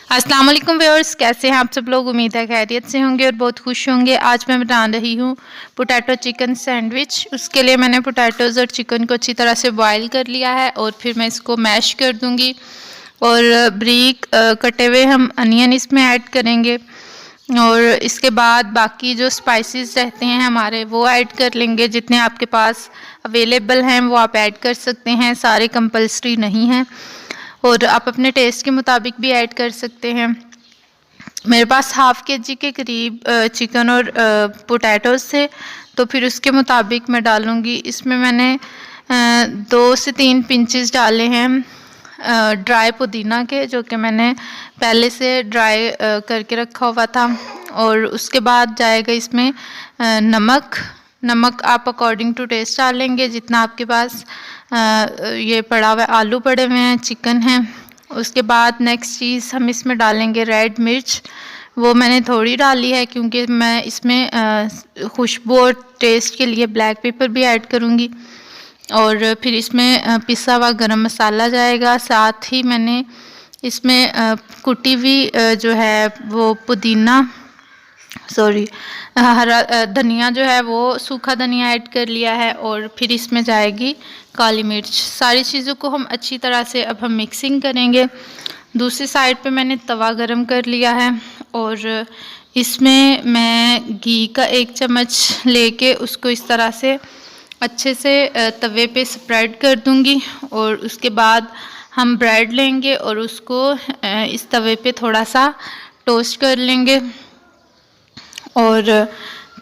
अस्सलाम वालेकुम व्यूअर्स, कैसे हैं आप सब लोग। उम्मीद है खैरियत से होंगे और बहुत खुश होंगे। आज मैं बना रही हूँ पोटैटो चिकन सैंडविच। उसके लिए मैंने पोटैटोज़ और चिकन को अच्छी तरह से बॉईल कर लिया है और फिर मैं इसको मैश कर दूँगी और बारीक कटे हुए हम अनियन इसमें ऐड करेंगे और इसके बाद बाकी जो स्पाइसेस रहते हैं हमारे वो ऐड कर लेंगे। जितने आपके पास अवेलेबल हैं वो आप ऐड कर सकते हैं, सारे कंपल्सरी नहीं हैं और आप अपने टेस्ट के मुताबिक भी ऐड कर सकते हैं। मेरे पास हाफ़ केजी के करीब चिकन और पोटैटोज़ थे, तो फिर उसके मुताबिक मैं डालूँगी। इसमें मैंने 2 से 3 पिंचेस डाले हैं ड्राई पुदीना के, जो कि मैंने पहले से ड्राई करके रखा हुआ था। और उसके बाद जाएगा इसमें नमक आप अकॉर्डिंग टू टेस्ट डालेंगे, जितना आपके पास ये पड़ा हुआ है। आलू पड़े हुए हैं, चिकन है। उसके बाद नेक्स्ट चीज़ हम इसमें डालेंगे रेड मिर्च। वो मैंने थोड़ी डाली है क्योंकि मैं इसमें खुशबू और टेस्ट के लिए ब्लैक पेपर भी ऐड करूँगी। और फिर इसमें पिसा हुआ गरम मसाला जाएगा। साथ ही मैंने इसमें कुटी हुई जो है वो हरा धनिया जो है वो सूखा धनिया ऐड कर लिया है। और फिर इसमें जाएगी काली मिर्च। सारी चीज़ों को हम अच्छी तरह से अब हम मिक्सिंग करेंगे। दूसरी साइड पे मैंने तवा गरम कर लिया है और इसमें मैं घी का 1 चम्मच लेके उसको इस तरह से अच्छे से तवे पे स्प्रेड कर दूंगी। और उसके बाद हम ब्रेड लेंगे और उसको इस तवे पे थोड़ा सा टोस्ट कर लेंगे और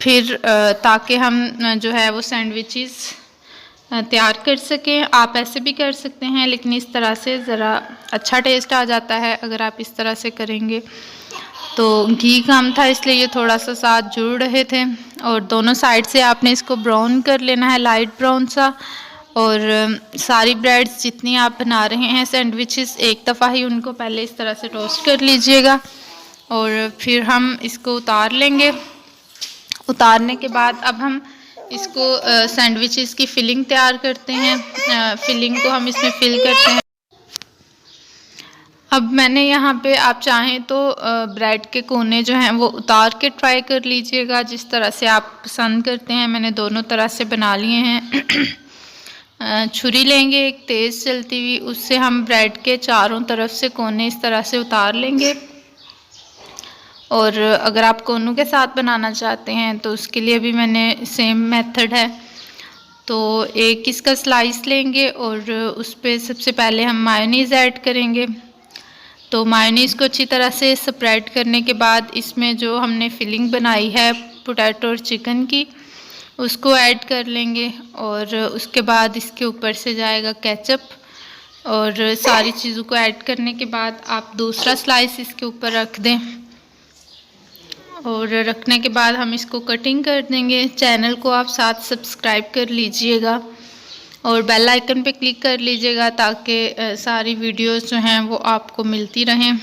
फिर ताकि हम जो है वो सैंडविचेस तैयार कर सकें। आप ऐसे भी कर सकते हैं, लेकिन इस तरह से ज़रा अच्छा टेस्ट आ जाता है अगर आप इस तरह से करेंगे। तो घी कम था इसलिए ये थोड़ा सा साथ जुड़ रहे थे। और दोनों साइड से आपने इसको ब्राउन कर लेना है, लाइट ब्राउन सा। और सारी ब्रेड्स जितनी आप बना रहे हैं सैंडविचेस, एक दफ़ा ही उनको पहले इस तरह से टोस्ट कर लीजिएगा और फिर हम इसको उतार लेंगे। उतारने के बाद अब हम इसको सैंडविचेस की फिलिंग तैयार करते हैं। फिलिंग को हम इसमें फिल करते हैं। अब मैंने यहाँ पे, आप चाहें तो ब्रेड के कोने जो हैं वो उतार के ट्राई कर लीजिएगा, जिस तरह से आप पसंद करते हैं। मैंने दोनों तरह से बना लिए हैं। छुरी लेंगे एक तेज़ चलती हुई, उससे हम ब्रेड के चारों तरफ से कोने इस तरह से उतार लेंगे। और अगर आप कोनों के साथ बनाना चाहते हैं तो उसके लिए भी मैंने सेम मेथड है। तो एक इसका स्लाइस लेंगे और उस पर सबसे पहले हम मायोनीज़ ऐड करेंगे। तो मायोनीज़ को अच्छी तरह से स्प्रेड करने के बाद इसमें जो हमने फिलिंग बनाई है पोटैटो और चिकन की, उसको ऐड कर लेंगे। और उसके बाद इसके ऊपर से जाएगा केचप। और सारी चीज़ों को ऐड करने के बाद आप दूसरा स्लाइस इसके ऊपर रख दें और रखने के बाद हम इसको कटिंग कर देंगे। चैनल को आप साथ सब्सक्राइब कर लीजिएगा और बेल आइकन पे क्लिक कर लीजिएगा ताकि सारी वीडियोस जो हैं वो आपको मिलती रहें।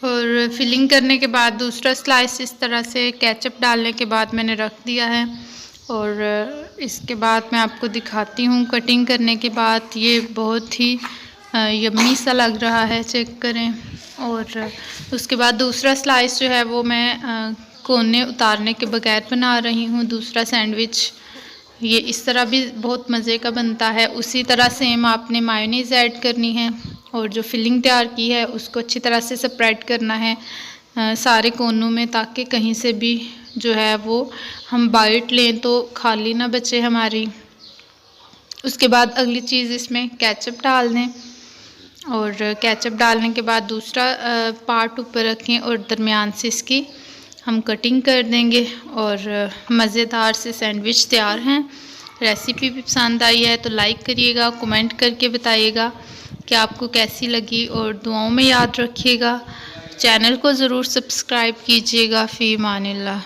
और फिलिंग करने के बाद दूसरा स्लाइस इस तरह से केचप डालने के बाद मैंने रख दिया है। और इसके बाद मैं आपको दिखाती हूँ कटिंग करने के बाद। ये बहुत ही यम्मी सा लग रहा है, चेक करें। और उसके बाद दूसरा स्लाइस जो है वो मैं कोने उतारने के बगैर बना रही हूँ। दूसरा सैंडविच ये इस तरह भी बहुत मज़े का बनता है। उसी तरह सेम आपने मायोनीज़ ऐड करनी है और जो फिलिंग तैयार की है उसको अच्छी तरह से स्प्रेड करना है सारे कोनों में, ताकि कहीं से भी जो है वो हम बाइट लें तो खाली ना बचे हमारी। उसके बाद अगली चीज़ इसमें केचप डाल दें और केचप डालने के बाद दूसरा पार्ट ऊपर रखें और दरमियान से इसकी हम कटिंग कर देंगे। और मज़ेदार से सैंडविच तैयार हैं। रेसिपी भी पसंद आई है तो लाइक करिएगा, कमेंट करके बताइएगा कि आपको कैसी लगी और दुआओं में याद रखिएगा। चैनल को ज़रूर सब्सक्राइब कीजिएगा। फ़ी अमानिल्लाह।